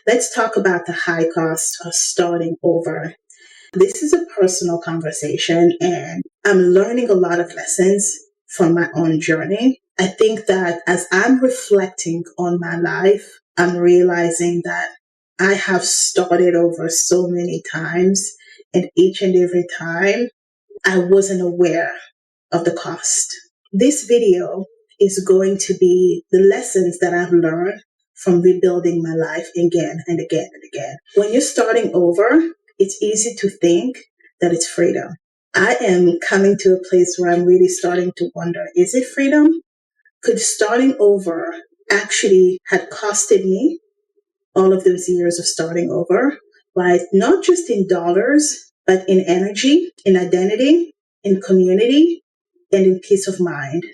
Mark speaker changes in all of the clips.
Speaker 1: Let's talk about the high cost of starting over. This is a personal conversation, and I'm learning a lot of lessons from my own journey. I think that as I'm reflecting on my life, I'm realizing that I have started over so many times, and each and every time I wasn't aware of the cost. This video is going to be the lessons that I've learned from rebuilding my life again and again and again. When you're starting over, it's easy to think that it's freedom. I am coming to a place where I'm really starting to wonder, is it freedom? Could starting over actually had costed me all of those years of starting over, right? Not just in dollars, but in energy, in identity, in community, and in peace of mind.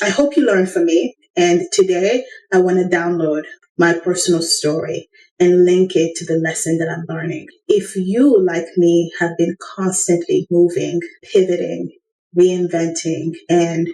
Speaker 1: I hope you learn from me. And today I want to download my personal story and link it to the lesson that I'm learning. If you, like me, have been constantly moving, pivoting, reinventing, and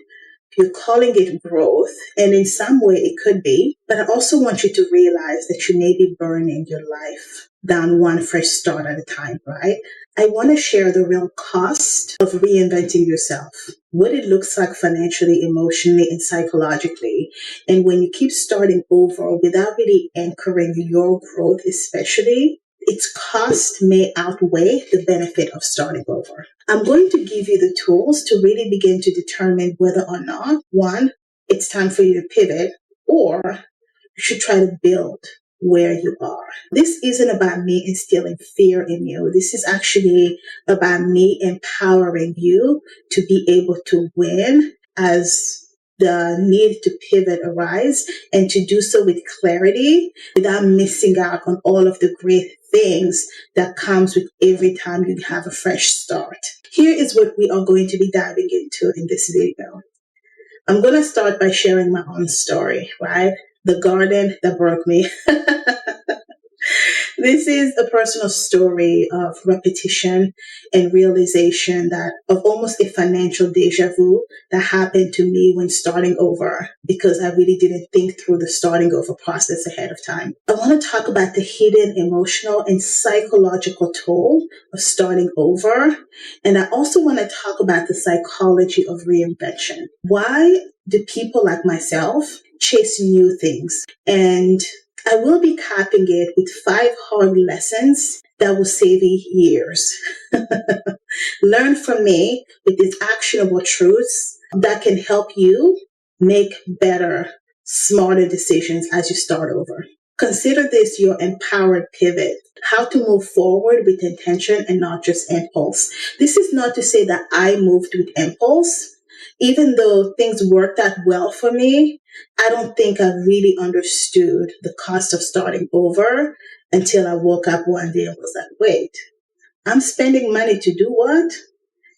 Speaker 1: you're calling it growth, and in some way it could be, but I also want you to realize that you may be burning your life down one fresh start at a time, right? I want to share the real cost of reinventing yourself, what it looks like financially, emotionally, and psychologically. And when you keep starting over without really anchoring your growth, especially, its cost may outweigh the benefit of starting over. I'm going to give you the tools to really begin to determine whether or not, one, it's time for you to pivot, or you should try to build where you are. This isn't about me instilling fear in you. This is actually about me empowering you to be able to win as the need to pivot arise, and to do so with clarity without missing out on all of the great things that comes with every time you have a fresh start. Here is what we are going to be diving into in this video. I'm going to start by sharing my own story, right? The garden that broke me. This is a personal story of repetition and realization that of almost a financial déjà vu that happened to me when starting over, because I really didn't think through the starting over process ahead of time. I want to talk about the hidden emotional and psychological toll of starting over. And I also want to talk about the psychology of reinvention. Why do people like myself chase new things? And I will be capping it with 5 hard lessons that will save you years. Learn from me with these actionable truths that can help you make better, smarter decisions as you start over. Consider this your empowered pivot, how to move forward with intention and not just impulse. This is not to say that I moved with impulse. Even though things worked out well for me, I don't think I really understood the cost of starting over until I woke up one day and was like, wait, I'm spending money to do what?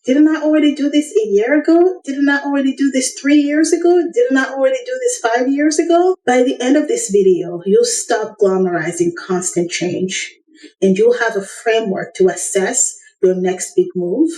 Speaker 1: Didn't I already do this a year ago? Didn't I already do this 3 years ago? Didn't I already do this 5 years ago? By the end of this video, you'll stop glamorizing constant change, and you'll have a framework to assess your next big move.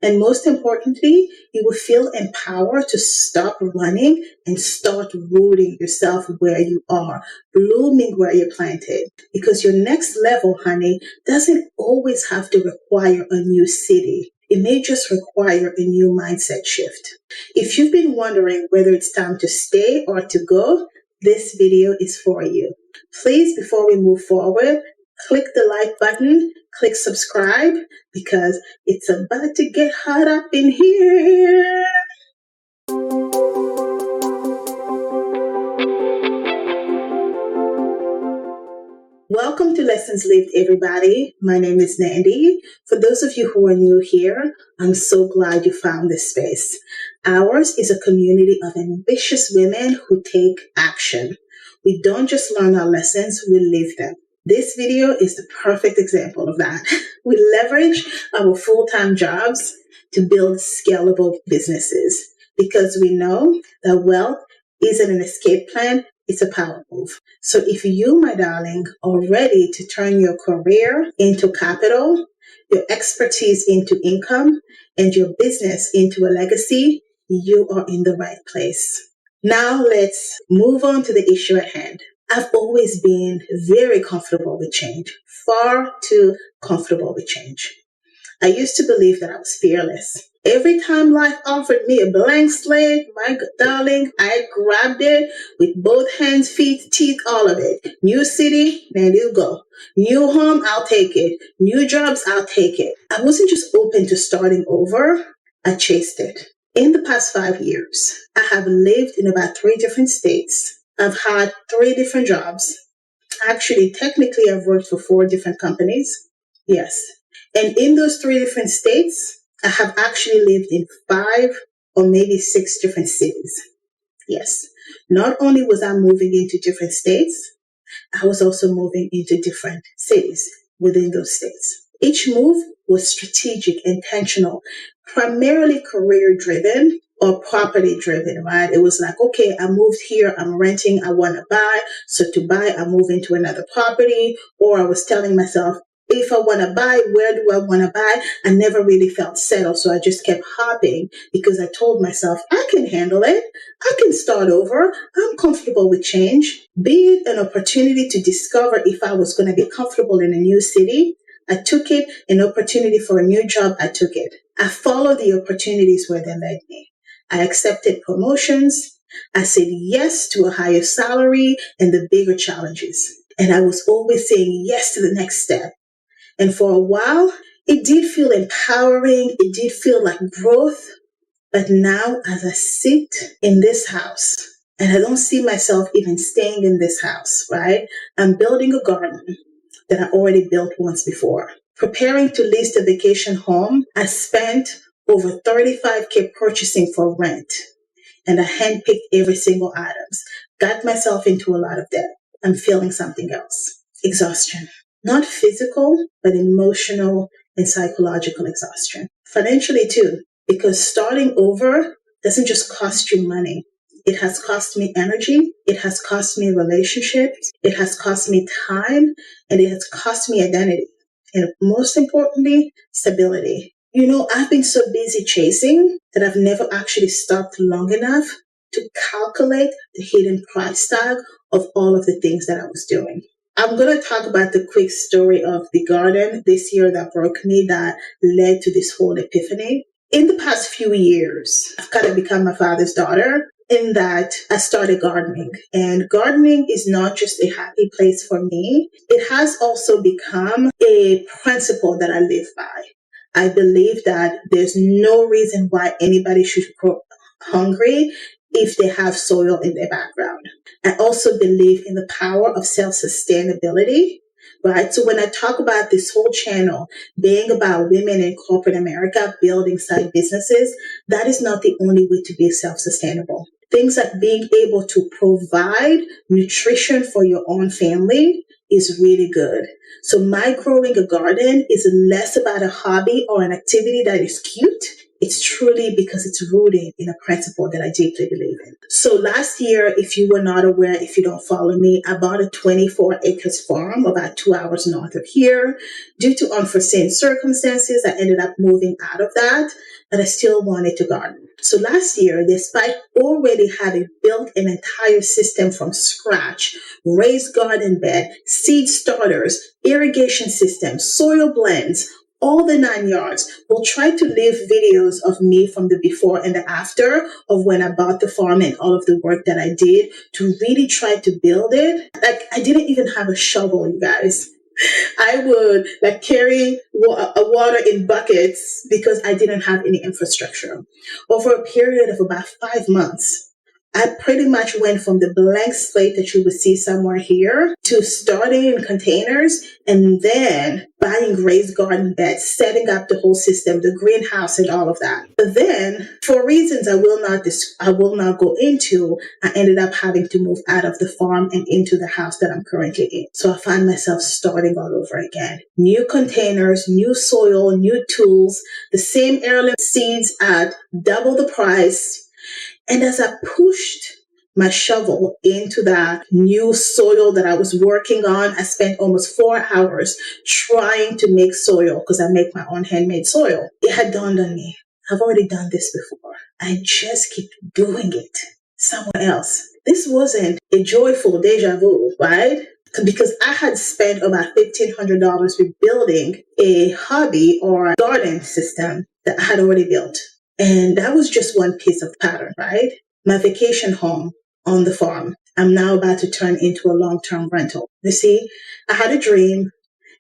Speaker 1: And most importantly, you will feel empowered to stop running and start rooting yourself where you are, blooming where you're planted. Because your next level, honey, doesn't always have to require a new city. It may just require a new mindset shift. If you've been wondering whether it's time to stay or to go, this video is for you. Please, before we move forward, click the like button, click subscribe, because it's about to get hot up in here. Welcome to Lessons Lived, everybody. My name is Nandi. For those of you who are new here, I'm so glad you found this space. Ours is a community of ambitious women who take action. We don't just learn our lessons, we live them. This video is the perfect example of that. We leverage our full-time jobs to build scalable businesses because we know that wealth isn't an escape plan, it's a power move. So if you, my darling, are ready to turn your career into capital, your expertise into income, and your business into a legacy, you are in the right place. Now let's move on to the issue at hand. I've always been very comfortable with change, far too comfortable with change. I used to believe that I was fearless. Every time life offered me a blank slate, my darling, I grabbed it with both hands, feet, teeth, all of it. New city, there you go. New home, I'll take it. New jobs, I'll take it. I wasn't just open to starting over, I chased it. In the past 5 years, I have lived in about 3 different states. I've had 3 different jobs. Actually, technically, I've worked for 4 different companies. Yes. And in those 3 different states, I have actually lived in 5 or maybe 6 different cities. Yes. Not only was I moving into different states, I was also moving into different cities within those states. Each move was strategic, intentional, primarily career driven or property driven, right? It was like, okay, I moved here, I'm renting, I want to buy. So to buy, I move into another property. Or I was telling myself, if I want to buy, where do I want to buy? I never really felt settled. So I just kept hopping because I told myself, I can handle it. I can start over. I'm comfortable with change. Be it an opportunity to discover if I was going to be comfortable in a new city, I took it. An opportunity for a new job, I took it. I followed the opportunities where they led me. I accepted promotions. I said yes to a higher salary and the bigger challenges. And I was always saying yes to the next step. And for a while, it did feel empowering. It did feel like growth. But now, as I sit in this house, and I don't see myself even staying in this house, right? I'm building a garden that I already built once before. Preparing to lease the vacation home, I spent over 35K purchasing for rent. And I handpicked every single items. Got myself into a lot of debt. I'm feeling something else. Exhaustion. Not physical, but emotional and psychological exhaustion. Financially too, because starting over doesn't just cost you money. It has cost me energy. It has cost me relationships. It has cost me time, and it has cost me identity. And most importantly, stability. You know, I've been so busy chasing that I've never actually stopped long enough to calculate the hidden price tag of all of the things that I was doing. I'm going to talk about the quick story of the garden this year that broke me, that led to this whole epiphany. In the past few years, I've kind of become my father's daughter in that I started gardening. And gardening is not just a happy place for me. It has also become a principle that I live by. I believe that there's no reason why anybody should go hungry if they have soil in their background. I also believe in the power of self-sustainability, right? So when I talk about this whole channel being about women in corporate America building side businesses, that is not the only way to be self-sustainable. Things like being able to provide nutrition for your own family is really good. So my growing a garden is less about a hobby or an activity that is cute. It's truly because it's rooted in a principle that I deeply believe in. So last year, if you were not aware, if you don't follow me, I bought a 24 acres farm about 2 hours north of here. Due to unforeseen circumstances, I ended up moving out of that, but I still wanted to garden. So last year, despite already having built an entire system from scratch, raised garden bed, seed starters, irrigation system, soil blends, all the 9 yards, we'll try to leave videos of me from the before and the after of when I bought the farm and all of the work that I did to really try to build it. Like, I didn't even have a shovel, you guys. I would carry water in buckets because I didn't have any infrastructure. Over a period of about 5 months, I pretty much went from the blank slate that you would see somewhere here to starting in containers and then buying raised garden beds, setting up the whole system, the greenhouse and all of that. But then, for reasons I will not go into, I ended up having to move out of the farm and into the house that I'm currently in. So I find myself starting all over again. New containers, new soil, new tools, the same heirloom seeds at double the price. And as I pushed my shovel into that new soil that I was working on, I spent almost 4 hours trying to make soil because I make my own handmade soil. It had dawned on me, I've already done this before. I just keep doing it somewhere else. This wasn't a joyful deja vu, right? Because I had spent about $1,500 rebuilding a hobby or garden system that I had already built. And that was just one piece of pattern, right? My vacation home on the farm, I'm now about to turn into a long-term rental. You see, I had a dream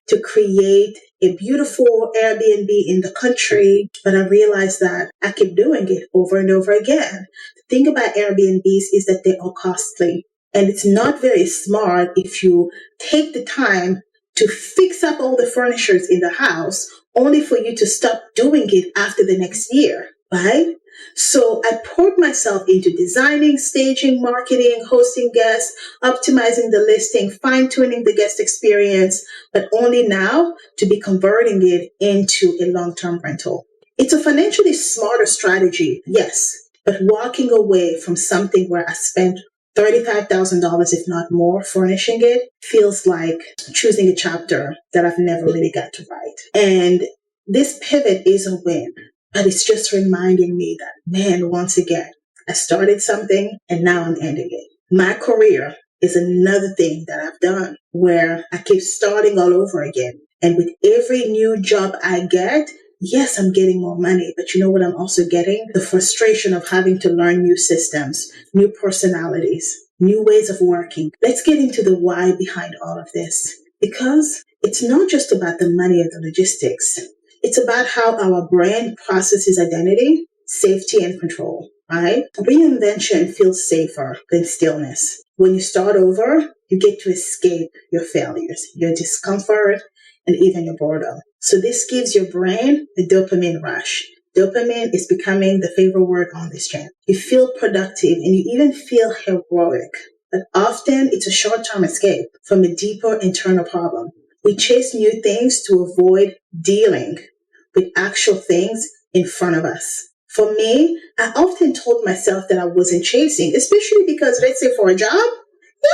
Speaker 1: to create a beautiful Airbnb in the country, but I realized that I keep doing it over and over again. The thing about Airbnbs is that they are costly, and it's not very smart if you take the time to fix up all the furnitures in the house only for you to stop doing it after the next year, right? So I poured myself into designing, staging, marketing, hosting guests, optimizing the listing, fine tuning the guest experience, but only now to be converting it into a long-term rental. It's a financially smarter strategy, yes, but walking away from something where I spent $35,000, if not more, furnishing it feels like choosing a chapter that I've never really got to write. And this pivot is a win, but it's just reminding me that, man, once again, I started something and now I'm ending it. My career is another thing that I've done where I keep starting all over again. And with every new job I get, yes, I'm getting more money, but you know what I'm also getting? The frustration of having to learn new systems, new personalities, new ways of working. Let's get into the why behind all of this, because it's not just about the money or the logistics. It's about how our brain processes identity, safety, and control, right? Reinvention feels safer than stillness. When you start over, you get to escape your failures, your discomfort, and even your boredom. So this gives your brain a dopamine rush. Dopamine is becoming the favorite word on this channel. You feel productive and you even feel heroic, but often it's a short-term escape from a deeper internal problem. We chase new things to avoid dealing with actual things in front of us. For me, I often told myself that I wasn't chasing, especially because, let's say, for a job,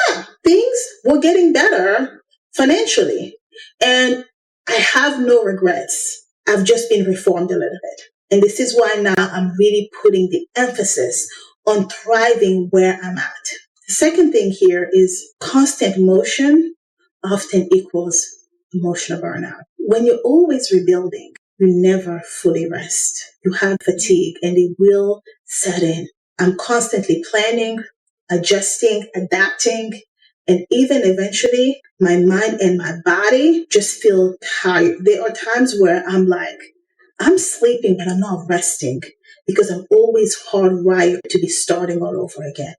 Speaker 1: yeah, things were getting better financially. And I have no regrets. I've just been reformed a little bit. And this is why now I'm really putting the emphasis on thriving where I'm at. The second thing here is constant motion often equals emotional burnout. When you're always rebuilding, you never fully rest. You have fatigue and it will set in. I'm constantly planning, adjusting, adapting, and even eventually my mind and my body just feel tired. There are times where I'm like, I'm sleeping, but I'm not resting because I'm always hardwired to be starting all over again.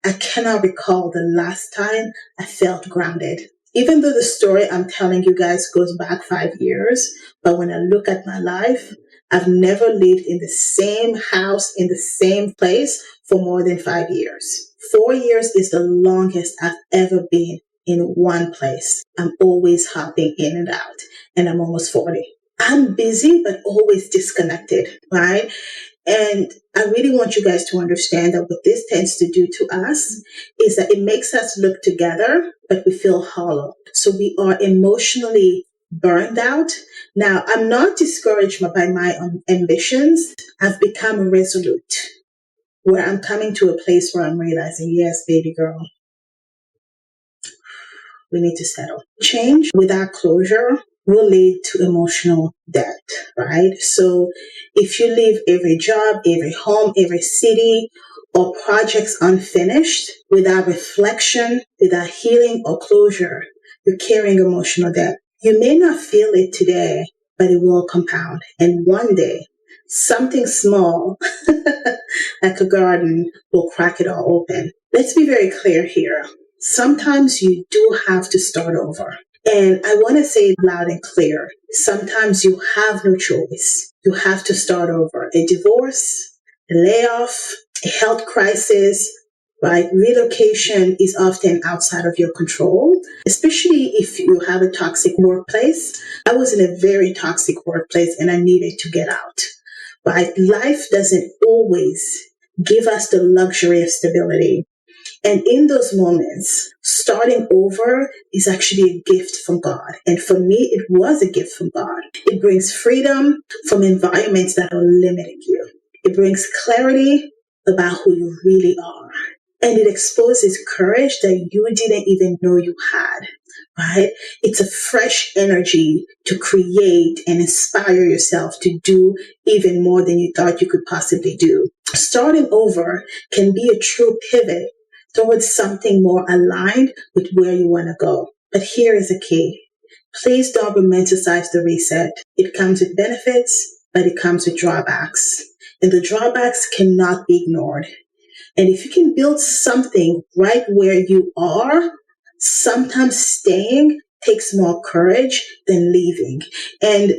Speaker 1: I cannot recall the last time I felt grounded. Even though the story I'm telling you guys goes back 5 years, but when I look at my life, I've never lived in the same house, in the same place for more than 5 years. 4 years is the longest I've ever been in one place. I'm always hopping in and out, and I'm almost 40. I'm busy, but always disconnected, right? And I really want you guys to understand that what this tends to do to us is that it makes us look together, but we feel hollow. So we are emotionally burned out. Now, I'm not discouraged by my ambitions. I've become resolute, where I'm coming to a place where I'm realizing, yes, baby girl, we need to settle. Change without closure will lead to emotional debt, right? So if you leave every job, every home, every city, or projects unfinished without reflection, without healing or closure, you're carrying emotional debt. You may not feel it today, but it will compound. And one day, something small, like a garden, will crack it all open. Let's be very clear here. Sometimes you do have to start over. And I want to say it loud and clear. Sometimes you have no choice. You have to start over. A divorce, a layoff, a health crisis, right? Relocation is often outside of your control, especially if you have a toxic workplace. I was in a very toxic workplace and I needed to get out, right? Life doesn't always give us the luxury of stability. And in those moments, starting over is actually a gift from God. And for me, it was a gift from God. It brings freedom from environments that are limiting you. It brings clarity about who you really are. And it exposes courage that you didn't even know you had, right? It's a fresh energy to create and inspire yourself to do even more than you thought you could possibly do. Starting over can be a true pivot towards something more aligned with where you want to go. But here is the key. Please don't romanticize the reset. It comes with benefits, but it comes with drawbacks. And the drawbacks cannot be ignored. And if you can build something right where you are, sometimes staying takes more courage than leaving. And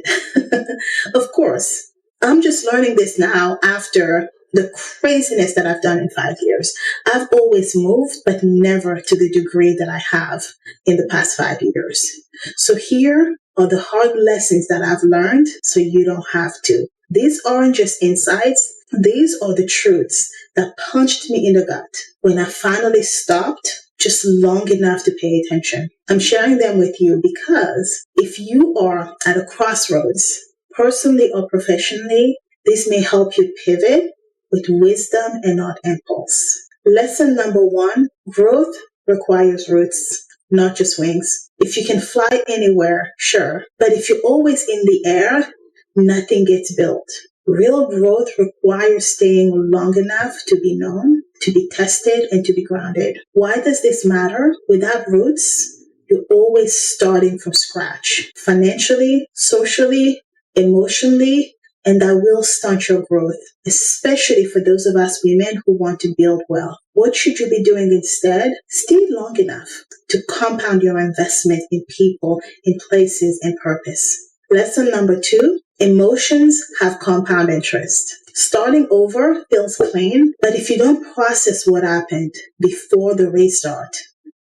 Speaker 1: of course, I'm just learning this now after the craziness that I've done in 5 years. I've always moved, but never to the degree that I have in the past 5 years. So here are the hard lessons that I've learned so you don't have to. These aren't just insights. These are the truths that punched me in the gut when I finally stopped just long enough to pay attention. I'm sharing them with you because if you are at a crossroads, personally or professionally, this may help you pivot with wisdom and not impulse. Lesson number 1, growth requires roots, not just wings. If you can fly anywhere, sure. But if you're always in the air, nothing gets built. Real growth requires staying long enough to be known, to be tested, and to be grounded. Why does this matter? Without roots, you're always starting from scratch, financially, socially, emotionally, and that will stunt your growth, especially for those of us women who want to build wealth. What should you be doing instead? Stay long enough to compound your investment in people, in places, and purpose. Lesson number 2, emotions have compound interest. Starting over feels clean, but if you don't process what happened before the restart,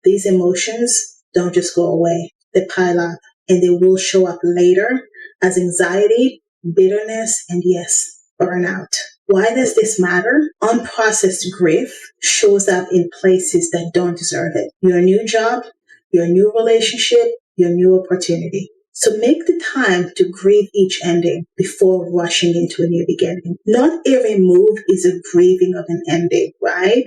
Speaker 1: these emotions don't just go away. They pile up, and they will show up later as anxiety, bitterness, and yes, burnout. Why does this matter? Unprocessed grief shows up in places that don't deserve it. Your new job, your new relationship, your new opportunity. So make the time to grieve each ending before rushing into a new beginning. Not every move is a grieving of an ending, right?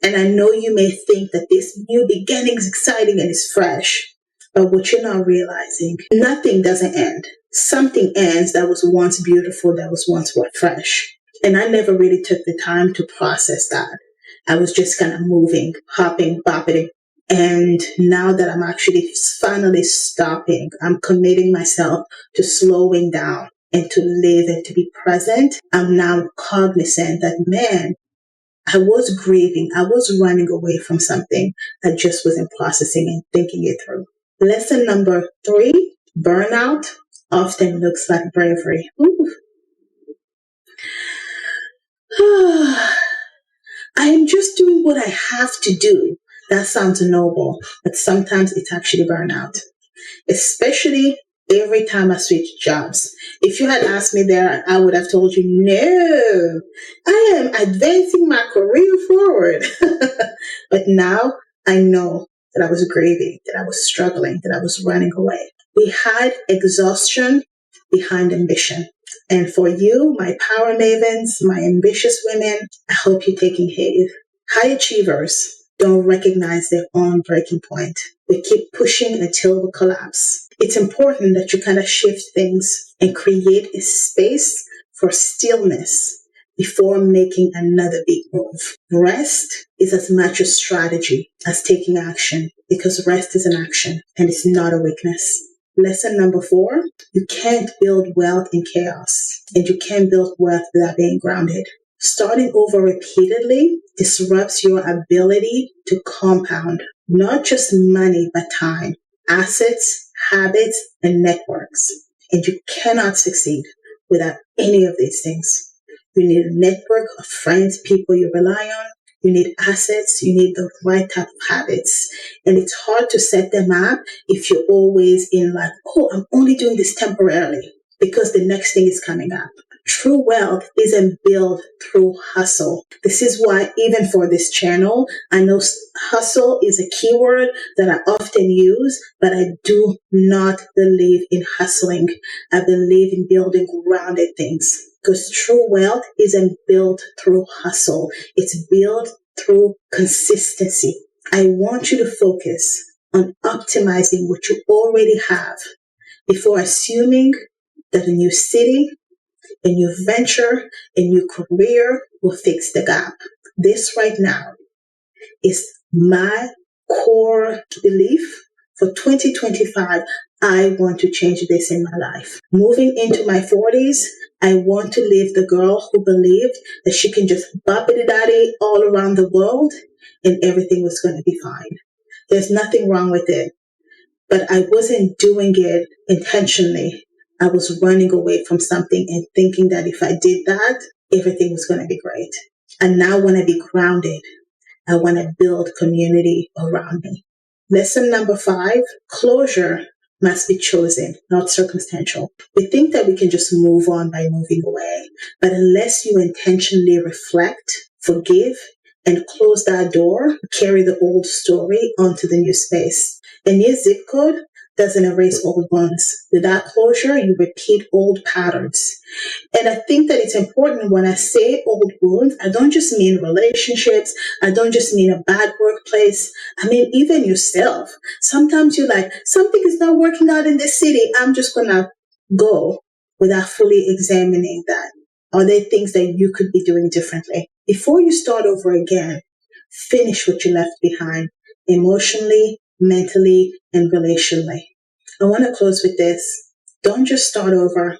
Speaker 1: And I know you may think that this new beginning is exciting and is fresh, but what you're not realizing, nothing doesn't end. Something ends that was once beautiful, that was once fresh. And I never really took the time to process that. I was just kind of moving, hopping, bopping. And now that I'm actually finally stopping, I'm committing myself to slowing down and to live and to be present. I'm now cognizant that, man, I was grieving. I was running away from something. I just wasn't processing and thinking it through. Lesson number 3, burnout often looks like bravery. I am just doing what I have to do. That sounds noble, but sometimes it's actually burnout, especially every time I switch jobs. If you had asked me there, I would have told you, no, I am advancing my career forward. But now I know that I was grieving, that I was struggling, that I was running away. We had exhaustion behind ambition. And for you, my power mavens, my ambitious women, I hope you're taking heed. High achievers don't recognize their own breaking point. We keep pushing until we collapse. It's important that you kind of shift things and create a space for stillness before making another big move. Rest is as much a strategy as taking action, because rest is an action and it's not a weakness. Lesson number 4, you can't build wealth in chaos, and you can't build wealth without being grounded. Starting over repeatedly disrupts your ability to compound not just money, but time, assets, habits, and networks. And you cannot succeed without any of these things. You need a network of friends, people you rely on. You need assets. You need the right type of habits. And it's hard to set them up if you're always in like, oh, I'm only doing this temporarily because the next thing is coming up. True wealth isn't built through hustle. This is why even for this channel, I know hustle is a keyword that I often use, but I do not believe in hustling. I believe in building grounded things, because true wealth isn't built through hustle. It's built through consistency. I want you to focus on optimizing what you already have before assuming that a new city, a new venture, a new career will fix the gap. This right now is my core belief for 2025. I want to change this in my life. Moving into my 40s, I want to live the girl who believed that she can just boppity daddy all around the world and everything was going to be fine. There's nothing wrong with it, but I wasn't doing it intentionally. I was running away from something and thinking that if I did that, everything was going to be great. And now I want to be grounded. I want to build community around me. Lesson number 5, closure must be chosen, not circumstantial. We think that we can just move on by moving away, but unless you intentionally reflect, forgive, and close that door, carry the old story onto the new space. A new zip code doesn't erase old ones. Without closure, you repeat old patterns. And I think that it's important when I say old wounds, I don't just mean relationships. I don't just mean a bad workplace. I mean, even yourself. Sometimes you're like, something is not working out in this city. I'm just going to go without fully examining that. Are there things that you could be doing differently? Before you start over again, finish what you left behind emotionally, mentally, and relationally. I want to close with this. Don't just start over.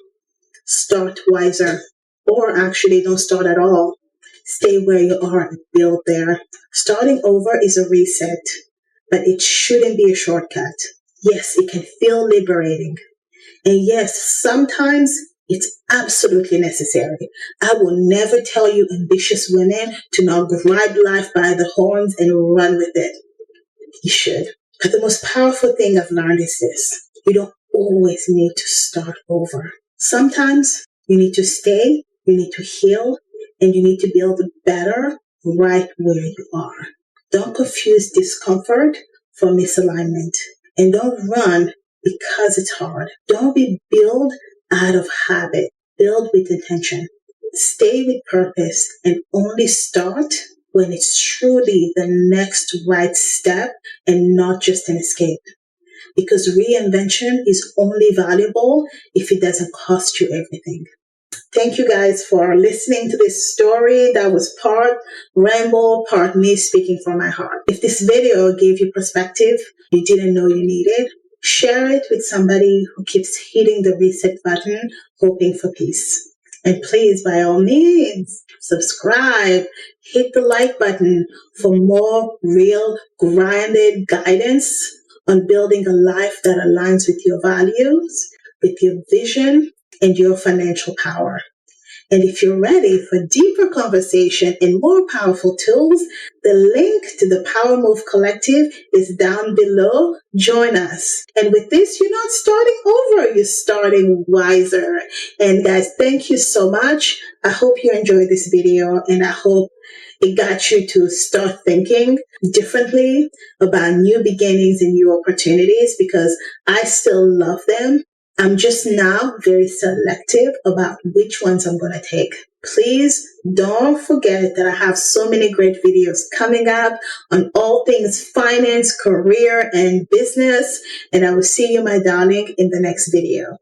Speaker 1: Start wiser. Or actually, don't start at all. Stay where you are and build there. Starting over is a reset, but it shouldn't be a shortcut. Yes, it can feel liberating. And yes, sometimes it's absolutely necessary. I will never tell you ambitious women to not grab life by the horns and run with it. You should. But the most powerful thing I've learned is this. You don't always need to start over. Sometimes you need to stay, you need to heal, and you need to build better right where you are. Don't confuse discomfort for misalignment. And don't run because it's hard. Don't be built out of habit. Build with intention. Stay with purpose and only start when it's truly the next right step and not just an escape. Because reinvention is only valuable if it doesn't cost you everything. Thank you guys for listening to this story. That was part ramble, part me speaking from my heart. If this video gave you perspective you didn't know you needed, share it with somebody who keeps hitting the reset button, hoping for peace. And please, by all means, subscribe, hit the like button for more real, grounded guidance on building a life that aligns with your values, with your vision, and your financial power. And if you're ready for deeper conversation and more powerful tools, the link to the Power Move Collective is down below. Join us. And with this, you're not starting over, you're starting wiser. And guys, thank you so much. I hope you enjoyed this video and I hope it got you to start thinking differently about new beginnings and new opportunities because I still love them. I'm just now very selective about which ones I'm going to take. Please don't forget that I have so many great videos coming up on all things finance, career, and business. And I will see you, my darling, in the next video.